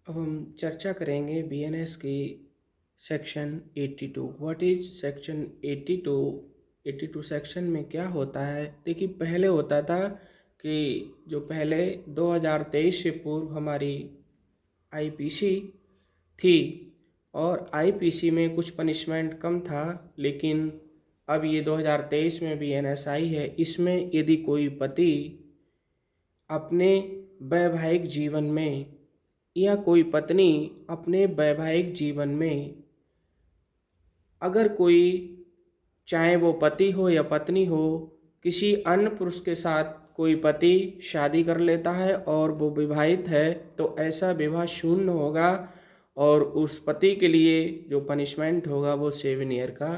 अब हम चर्चा करेंगे बीएनएस की section 82। What is section 82? 82 section में क्या होता है? देखिए, पहले होता था कि जो पहले 2023 से पूर्व हमारी आईपीसी थी, और आईपीसी में कुछ पनिशमेंट कम था, लेकिन अब ये 2023 में बीएनएस आई है। इसमें यदि कोई पति अपने वैवाहिक जीवन में या कोई पत्नी अपने वैवाहिक जीवन में अगर कोई, चाहे वो पति हो या पत्नी हो, किसी अन्य पुरुष के साथ कोई पति शादी कर लेता है और वो विवाहित है, तो ऐसा विवाह शून्य होगा और उस पति के लिए जो पनिशमेंट होगा वो 7 ईयर का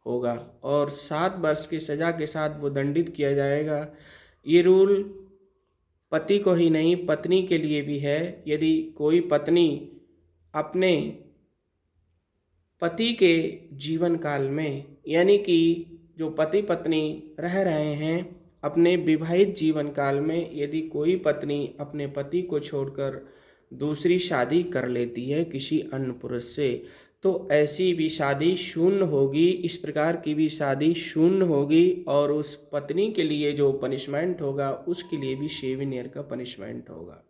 होगा और 7 वर्ष की सज़ा के साथ वो दंडित किया जाएगा। ये रूल पति को ही नहीं, पत्नी के लिए भी है। यदि कोई पत्नी अपने पति के जीवन काल में, यानी कि जो पति पत्नी रह रहे हैं अपने विवाहित जीवन काल में, यदि कोई पत्नी अपने पति को छोड़कर दूसरी शादी कर लेती है किसी अन्य पुरुष से, तो ऐसी भी शादी शून्य होगी। इस प्रकार की भी शादी शून्य होगी और उस पत्नी के लिए जो पनिशमेंट होगा उसके लिए भी 7 ईयर का पनिशमेंट होगा।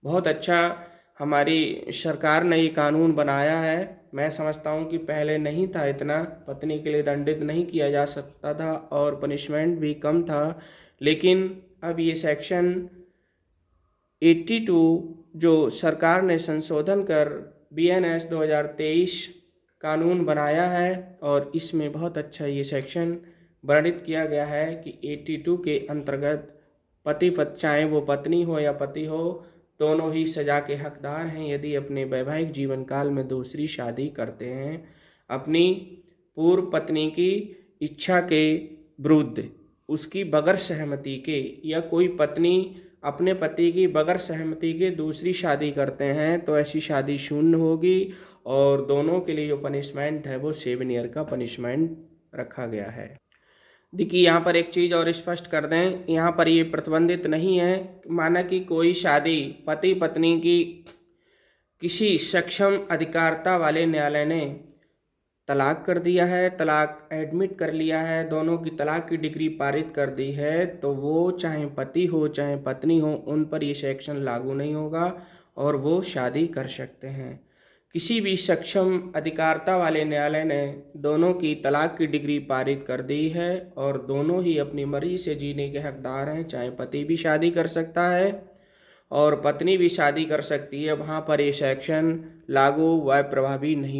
बहुत अच्छा हमारी सरकार ने ये कानून बनाया है। मैं समझता हूँ कि पहले नहीं था, इतना पत्नी के लिए दंडित नहीं किया जा सकता था और पनिशमेंट भी कम था, लेकिन अब ये सेक्शन 82 जो सरकार ने संशोधन कर बीएनएस 2023 कानून बनाया है, और इसमें बहुत अच्छा ये सेक्शन वर्णित किया गया है कि 82 के अंतर्गत पति चाहे वो पत्नी हो या पति हो, दोनों ही सज़ा के हकदार हैं यदि अपने वैवाहिक जीवन काल में दूसरी शादी करते हैं अपनी पूर्व पत्नी की इच्छा के विरुद्ध, उसकी बगैर सहमति के, या कोई पत्नी अपने पति की बगैर सहमति के दूसरी शादी करते हैं तो ऐसी शादी शून्य होगी और दोनों के लिए जो पनिशमेंट है वो 7 ईयर का पनिशमेंट रखा गया है। देखिए, यहाँ पर एक चीज़ और स्पष्ट कर दें, यहाँ पर ये प्रतिबंधित नहीं है। माना कि कोई शादी पति पत्नी की किसी सक्षम अधिकारिता वाले न्यायालय ने तलाक कर दिया है, तलाक एडमिट कर लिया है, दोनों की तलाक की डिग्री पारित कर दी है, तो वो चाहे पति हो चाहे पत्नी हो, उन पर ये सेक्शन लागू नहीं होगा और वो शादी कर सकते हैं। किसी भी सक्षम अधिकारिता वाले न्यायालय ने दोनों की तलाक की डिग्री पारित कर दी है और दोनों ही अपनी मर्जी से जीने के हकदार हैं। चाहे पति भी शादी कर सकता है और पत्नी भी शादी कर सकती है, वहाँ पर ये सेक्शन लागू व प्रभावी नहीं